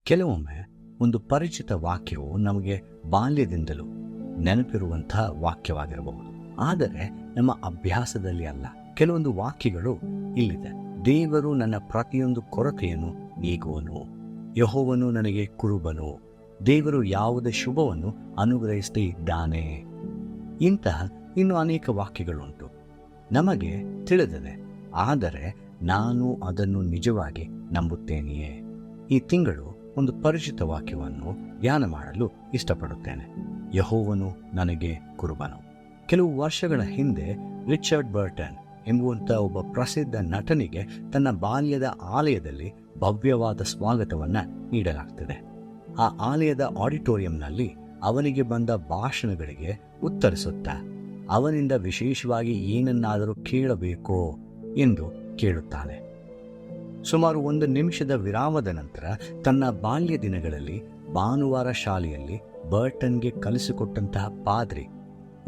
ಕೆಲವೊಮ್ಮೆ ಒಂದು ಪರಿಚಿತ ವಾಕ್ಯವು ನಮಗೆ ಬಾಲ್ಯದಿಂದಲೂ ನೆನಪಿರುವಂತಹ ವಾಕ್ಯವಾಗಿರಬಹುದು, ಆದರೆ ನಮ್ಮ ಅಭ್ಯಾಸದಲ್ಲಿ ಅಲ್ಲ. ಕೆಲವೊಂದು ವಾಕ್ಯಗಳು ಇಲ್ಲಿದೆ. ದೇವರು ನನ್ನ ಪ್ರತಿಯೊಂದು ಕೊರತೆಯನ್ನು ನೀಗುವನು, ಯೆಹೋವನು ನನಗೆ ಕುರುಬನು, ದೇವರು ಯಾವುದೇ ಶುಭವನ್ನು ಅನುಗ್ರಹಿಸದೇ ಇದ್ದಾನೆ. ಇಂತಹ ಇನ್ನು ಅನೇಕ ವಾಕ್ಯಗಳುಂಟು. ನಮಗೆ ತಿಳಿದಿದೆ, ಆದರೆ ನಾನು ಅದನ್ನು ನಿಜವಾಗಿ ನಂಬುತ್ತೇನೆಯೇ? ಈ ತಿಂಗಳು ಒಂದು ಪರಿಚಿತ ವಾಕ್ಯವನ್ನು ಧ್ಯಾನ ಮಾಡಲು ಇಷ್ಟಪಡುತ್ತೇನೆ. ಯೆಹೋವನು ನನಗೆ ಕುರುಬನು. ಕೆಲವು ವರ್ಷಗಳ ಹಿಂದೆ ರಿಚರ್ಡ್ ಬರ್ಟನ್ ಎಂಬುವಂಥ ಒಬ್ಬ ಪ್ರಸಿದ್ಧ ನಟನಿಗೆ ತನ್ನ ಬಾಲ್ಯದ ಆಲಯದಲ್ಲಿ ಭವ್ಯವಾದ ಸ್ವಾಗತವನ್ನು ನೀಡಲಾಗ್ತದೆ. ಆ ಆಲಯದ ಆಡಿಟೋರಿಯಂನಲ್ಲಿ ಅವನಿಗೆ ಬಂದ ಭಾಷಣಗಳಿಗೆ ಉತ್ತರಿಸುತ್ತಾ ಅವನಿಂದ ವಿಶೇಷವಾಗಿ ಏನನ್ನಾದರೂ ಕೇಳಬೇಕೋ ಎಂದು ಕೇಳುತ್ತಾನೆ. ಸುಮಾರು 1 ನಿಮಿಷದ ವಿರಾಮದ ನಂತರ ತನ್ನ ಬಾಲ್ಯ ದಿನಗಳಲ್ಲಿ ಭಾನುವಾರ ಶಾಲೆಯಲ್ಲಿ ಬರ್ಟನ್ಗೆ ಕಲಿಸಿಕೊಟ್ಟಂತಹ ಪಾದ್ರಿ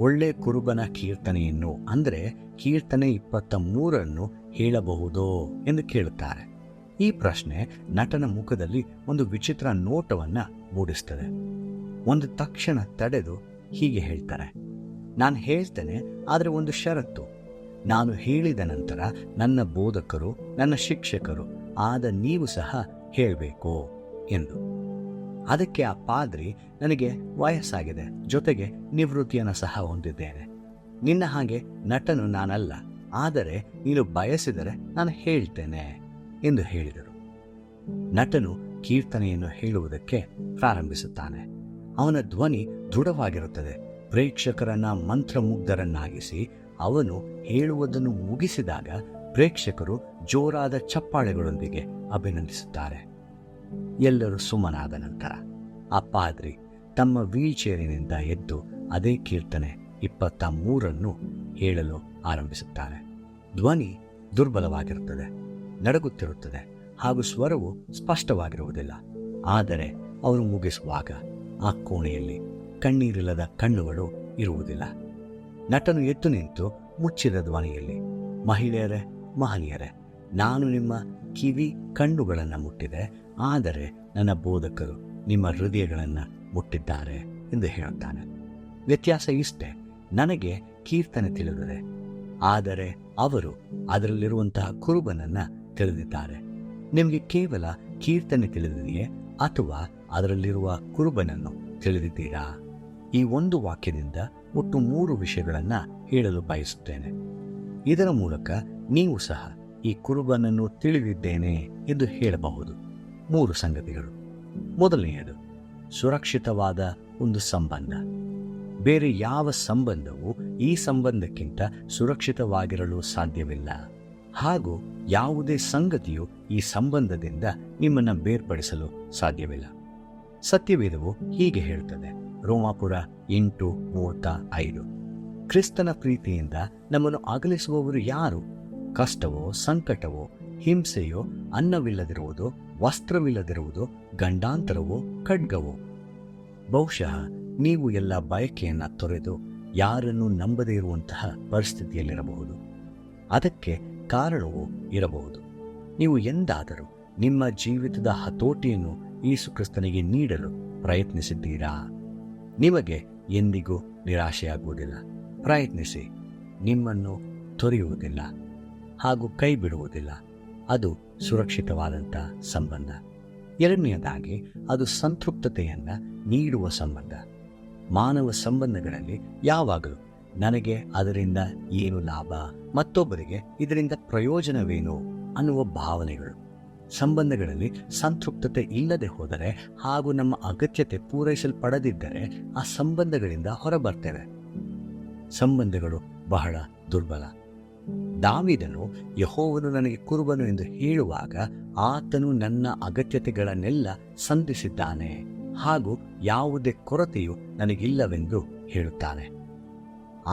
ಒಳ್ಳೆ ಕುರುಬನ ಕೀರ್ತನೆಯನ್ನು, ಅಂದರೆ ಕೀರ್ತನೆ 23 ಹೇಳಬಹುದೋ ಎಂದು ಕೇಳುತ್ತಾರೆ. ಈ ಪ್ರಶ್ನೆ ನಟನ ಮುಖದಲ್ಲಿ ಒಂದು ವಿಚಿತ್ರ ನೋಟವನ್ನು ಮೂಡಿಸ್ತದೆ. ಒಂದು ತಕ್ಷಣ ತಡೆದು ಹೀಗೆ ಹೇಳ್ತಾರೆ, ನಾನು ಹೇಳ್ತೇನೆ, ಆದರೆ ಒಂದು ಷರತ್ತು. ನಾನು ಹೇಳಿದ ನಂತರ ನನ್ನ ಬೋಧಕರು, ನನ್ನ ಶಿಕ್ಷಕರು ಆದ ನೀವು ಸಹ ಹೇಳಬೇಕು ಎಂದು. ಅದಕ್ಕೆ ಆ ಪಾದ್ರಿ, ನನಗೆ ವಯಸ್ಸಾಗಿದೆ, ಜೊತೆಗೆ ನಿವೃತ್ತಿಯನ್ನು ಸಹ ಹೊಂದಿದ್ದೇನೆ. ನಿನ್ನ ಹಾಗೆ ನಟನು ನಾನಲ್ಲ, ಆದರೆ ನೀನು ಬಯಸಿದರೆ ನಾನು ಹೇಳ್ತೇನೆ ಎಂದು ಹೇಳಿದರು. ನಟನು ಕೀರ್ತನೆಯನ್ನು ಹೇಳುವುದಕ್ಕೆ ಪ್ರಾರಂಭಿಸುತ್ತಾನೆ. ಅವನ ಧ್ವನಿ ದೃಢವಾಗಿರುತ್ತದೆ. ಪ್ರೇಕ್ಷಕರನ್ನ ಮಂತ್ರಮುಗ್ಧರನ್ನಾಗಿಸಿ ಅವನು ಹೇಳುವುದನ್ನು ಮುಗಿಸಿದಾಗ ಪ್ರೇಕ್ಷಕರು ಜೋರಾದ ಚಪ್ಪಾಳೆಗಳೊಂದಿಗೆ ಅಭಿನಂದಿಸುತ್ತಾರೆ. ಎಲ್ಲರೂ ಸುಮ್ಮನಾದ ನಂತರ ಆ ಪಾದ್ರಿ ತಮ್ಮ ವೀಲ್ಚೇರಿನಿಂದ ಎದ್ದು ಅದೇ ಕೀರ್ತನೆ 23 ಹೇಳಲು ಆರಂಭಿಸುತ್ತಾರೆ. ಧ್ವನಿ ದುರ್ಬಲವಾಗಿರುತ್ತದೆ, ನಡುಗುತ್ತಿರುತ್ತದೆ ಹಾಗೂ ಸ್ವರವು ಸ್ಪಷ್ಟವಾಗಿರುವುದಿಲ್ಲ. ಆದರೆ ಅವರು ಮುಗಿಸುವಾಗ ಆ ಕೋಣೆಯಲ್ಲಿ ಕಣ್ಣೀರಿಲ್ಲದ ಕಣ್ಣುಗಳು ಇರುವುದಿಲ್ಲ. ನಟನು ಎದ್ದು ನಿಂತು ಮುಚ್ಚಿದ ಧ್ವನಿಯಲ್ಲಿ, ಮಹಿಳೆಯರೇ, ಮಹನೀಯರೇ, ನಾನು ನಿಮ್ಮ ಕಿವಿ ಕಣ್ಣುಗಳನ್ನು ಮುಟ್ಟಿದೆ, ಆದರೆ ನನ್ನ ಬೋಧಕರು ನಿಮ್ಮ ಹೃದಯಗಳನ್ನು ಮುಟ್ಟಿದ್ದಾರೆ ಎಂದು ಹೇಳುತ್ತಾನೆ. ವ್ಯತ್ಯಾಸ ಇಷ್ಟೇ, ನನಗೆ ಕೀರ್ತನೆ ತಿಳಿದಿದೆ, ಆದರೆ ಅವರು ಅದರಲ್ಲಿರುವಂತಹ ಕುರುಬನನ್ನು ತಿಳಿದಿದ್ದಾರೆ. ನಿಮಗೆ ಕೇವಲ ಕೀರ್ತನೆ ತಿಳಿದಿದೆಯೇ ಅಥವಾ ಅದರಲ್ಲಿರುವ ಕುರುಬನನ್ನು ತಿಳಿದಿದ್ದೀರಾ? ಈ ಒಂದು ವಾಕ್ಯದಿಂದ ಒಟ್ಟು 3 ವಿಷಯಗಳನ್ನು ಹೇಳಲು ಬಯಸುತ್ತೇನೆ. ಇದರ ಮೂಲಕ ನೀವು ಸಹ ಈ ಕುರುಬನನ್ನು ತಿಳಿದಿದ್ದೇನೆ ಎಂದು ಹೇಳಬಹುದು. 3 ಸಂಗತಿಗಳು. ಮೊದಲನೆಯದು, ಸುರಕ್ಷಿತವಾದ ಒಂದು ಸಂಬಂಧ. ಬೇರೆ ಯಾವ ಸಂಬಂಧವೂ ಈ ಸಂಬಂಧಕ್ಕಿಂತ ಸುರಕ್ಷಿತವಾಗಿರಲು ಸಾಧ್ಯವಿಲ್ಲ, ಹಾಗೂ ಯಾವುದೇ ಸಂಗತಿಯು ಈ ಸಂಬಂಧದಿಂದ ನಿಮ್ಮನ್ನು ಬೇರ್ಪಡಿಸಲು ಸಾಧ್ಯವಿಲ್ಲ. ಸತ್ಯವೇದವು ಹೀಗೆ ಹೇಳುತ್ತದೆ, ರೋಮಾಪುರ 8:35, ಕ್ರಿಸ್ತನ ಪ್ರೀತಿಯಿಂದ ನಮ್ಮನ್ನು ಅಗಲಿಸುವವರು ಯಾರು? ಕಷ್ಟವೋ, ಸಂಕಟವೋ, ಹಿಂಸೆಯೋ, ಅನ್ನವಿಲ್ಲದಿರುವುದು, ವಸ್ತ್ರವಿಲ್ಲದಿರುವುದು, ಗಂಡಾಂತರವೋ, ಖಡ್ಗವೋ? ಬಹುಶಃ ನೀವು ಎಲ್ಲ ಬಯಕೆಯನ್ನು ತೊರೆದು ಯಾರನ್ನು ನಂಬದೇ ಇರುವಂತಹ ಪರಿಸ್ಥಿತಿಯಲ್ಲಿರಬಹುದು. ಅದಕ್ಕೆ ಕಾರಣವೂ ಇರಬಹುದು. ನೀವು ಎಂದಾದರೂ ನಿಮ್ಮ ಜೀವಿತದ ಹತೋಟಿಯನ್ನು ಯೇಸುಕ್ರಿಸ್ತನಿಗೆ ನೀಡಲು ಪ್ರಯತ್ನಿಸಿದ್ದೀರಾ? ನಿಮಗೆ ಎಂದಿಗೂ ನಿರಾಶೆಯಾಗುವುದಿಲ್ಲ. ಪ್ರಯತ್ನಿಸಿ, ನಿಮ್ಮನ್ನು ತೊರೆಯುವುದಿಲ್ಲ ಹಾಗೂ ಕೈ ಬಿಡುವುದಿಲ್ಲ. ಅದು ಸುರಕ್ಷಿತವಾದಂಥ ಸಂಬಂಧ. ಎರಡನೆಯದಾಗಿ, ಅದು ಸಂತೃಪ್ತತೆಯನ್ನು ನೀಡುವ ಸಂಬಂಧ. ಮಾನವ ಸಂಬಂಧಗಳಲ್ಲಿ ಯಾವಾಗಲೂ ನನಗೆ ಅದರಿಂದ ಏನು ಲಾಭ, ಮತ್ತೊಬ್ಬರಿಗೆ ಇದರಿಂದ ಪ್ರಯೋಜನವೇನು ಅನ್ನುವ ಭಾವನೆಗಳು. ಸಂಬಂಧಗಳಲ್ಲಿ ಸಂತೃಪ್ತತೆ ಇಲ್ಲದೆ ಹೋದರೆ ಹಾಗೂ ನಮ್ಮ ಅಗತ್ಯತೆ ಪೂರೈಸಲ್ಪಡದಿದ್ದರೆ ಆ ಸಂಬಂಧಗಳಿಂದ ಹೊರಬರ್ತೇವೆ. ಸಂಬಂಧಗಳು ಬಹಳ ದುರ್ಬಲ. ದಾವೀದನು ಯೆಹೋವನು ನನಗೆ ಕುರುಬನು ಎಂದು ಹೇಳುವಾಗ ಆತನು ನನ್ನ ಅಗತ್ಯತೆಗಳನ್ನೆಲ್ಲ ಸಂಧಿಸಿದ್ದಾನೆ ಹಾಗೂ ಯಾವುದೇ ಕೊರತೆಯು ನನಗಿಲ್ಲವೆಂದು ಹೇಳುತ್ತಾನೆ.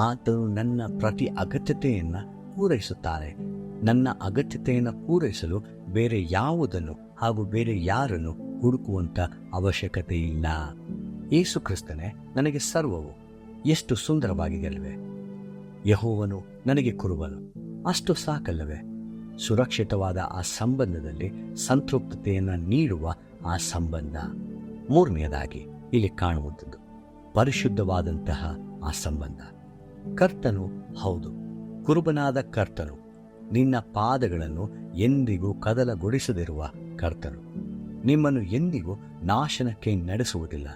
ಆತನು ನನ್ನ ಪ್ರತಿ ಅಗತ್ಯತೆಯನ್ನು ಪೂರೈಸುತ್ತಾನೆ. ನನ್ನ ಅಗತ್ಯತೆಯನ್ನು ಪೂರೈಸಲು ಬೇರೆ ಯಾವುದನ್ನು ಹಾಗೂ ಬೇರೆ ಯಾರನ್ನು ಹುಡುಕುವಂಥ ಅವಶ್ಯಕತೆ ಇಲ್ಲ. ಯೇಸು ಕ್ರಿಸ್ತನೇ ನನಗೆ ಸರ್ವವು. ಎಷ್ಟು ಸುಂದರವಾಗಿದೆಯಲ್ಲವೇ? ಯೆಹೋವನು ನನಗೆ ಕುರುಬನು, ಅಷ್ಟು ಸಾಕಲ್ಲವೇ? ಸುರಕ್ಷಿತವಾದ ಆ ಸಂಬಂಧದಲ್ಲಿ ಸಂತೃಪ್ತತೆಯನ್ನು ನೀಡುವ ಆ ಸಂಬಂಧ. ಮೂರನೆಯದಾಗಿ ಇಲ್ಲಿ ಕಾಣುವಂಥದ್ದು ಪರಿಶುದ್ಧವಾದಂತಹ ಆ ಸಂಬಂಧ. ಕರ್ತನು, ಹೌದು, ಕುರುಬನಾದ ಕರ್ತನು, ನಿನ್ನ ಪಾದಗಳನ್ನು ಎಂದಿಗೂ ಕದಲಗೊಳಿಸದಿರುವ ಕರ್ತನು, ನಿಮ್ಮನ್ನು ಎಂದಿಗೂ ನಾಶನಕ್ಕೆ ನಡೆಸುವುದಿಲ್ಲ.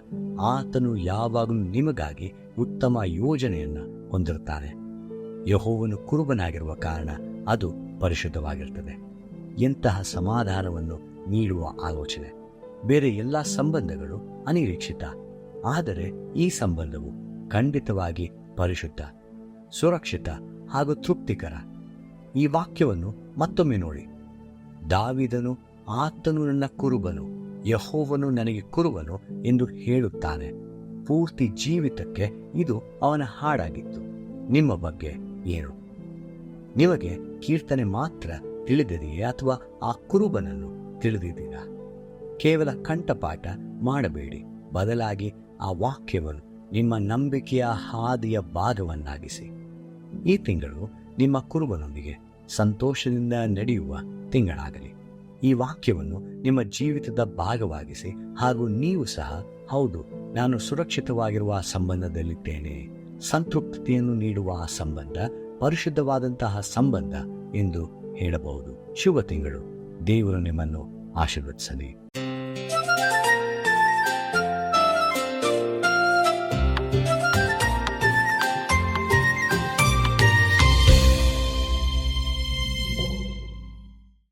ಆತನು ಯಾವಾಗಲೂ ನಿಮಗಾಗಿ ಉತ್ತಮ ಯೋಜನೆಯನ್ನು ಹೊಂದಿರುತ್ತಾನೆ. ಯೆಹೋವನು ಕುರುಬನಾಗಿರುವ ಕಾರಣ ಅದು ಪರಿಶುದ್ಧವಾಗಿರ್ತದೆ. ಎಂತಹ ಸಮಾಧಾನವನ್ನು ನೀಡುವ ಆಲೋಚನೆ. ಬೇರೆ ಎಲ್ಲ ಸಂಬಂಧಗಳು ಅನಿರೀಕ್ಷಿತ, ಆದರೆ ಈ ಸಂಬಂಧವು ಖಂಡಿತವಾಗಿ ಪರಿಶುದ್ಧ, ಸುರಕ್ಷಿತ ಹಾಗೂ ತೃಪ್ತಿಕರ. ಈ ವಾಕ್ಯವನ್ನು ಮತ್ತೊಮ್ಮೆ ನೋಡಿ. ದಾವೀದನು, ಆತನು ನನ್ನ ಕುರುಬನು, ಯೆಹೋವನು ನನಗೆ ಕುರುಬನು ಎಂದು ಹೇಳುತ್ತಾನೆ. ಪೂರ್ತಿ ಜೀವಿತಕ್ಕೆ ಇದು ಅವನ ಹಾಡಾಗಿತ್ತು. ನಿಮ್ಮ ಬಗ್ಗೆ ಏನು? ನಿಮಗೆ ಕೀರ್ತನೆ ಮಾತ್ರ ತಿಳಿದಿದೆಯೇ ಅಥವಾ ಆ ಕುರುಬನನ್ನು ತಿಳಿದಿದ್ದೀರಾ? ಕೇವಲ ಕಂಠಪಾಠ ಮಾಡಬೇಡಿ, ಬದಲಾಗಿ ಆ ವಾಕ್ಯವನ್ನು ನಿಮ್ಮ ನಂಬಿಕೆಯ ಹಾದಿಯ ಭಾಗವನ್ನಾಗಿಸಿ. ಈ ತಿಂಗಳು ನಿಮ್ಮ ಕುರುಬನೊಂದಿಗೆ ಸಂತೋಷದಿಂದ ನಡೆಯುವ ತಿಂಗಳಾಗಲಿ. ಈ ವಾಕ್ಯವನ್ನು ನಿಮ್ಮ ಜೀವಿತದ ಭಾಗವಾಗಿಸಿ ಹಾಗೂ ನೀವು ಸಹ, ಹೌದು, ನಾನು ಸುರಕ್ಷಿತವಾಗಿರುವ ಆ ಸಂಬಂಧದಲ್ಲಿದ್ದೇನೆ, ಸಂತೃಪ್ತಿಯನ್ನು ನೀಡುವ ಆ ಸಂಬಂಧ ಪರಿಶುದ್ಧವಾದಂತಹ ಸಂಬಂಧ ಎಂದು ಹೇಳಬಹುದು. ಶುಭ ತಿಂಗಳು. ದೇವರು ನಿಮ್ಮನ್ನು ಆಶೀರ್ವದಿಸಲಿ.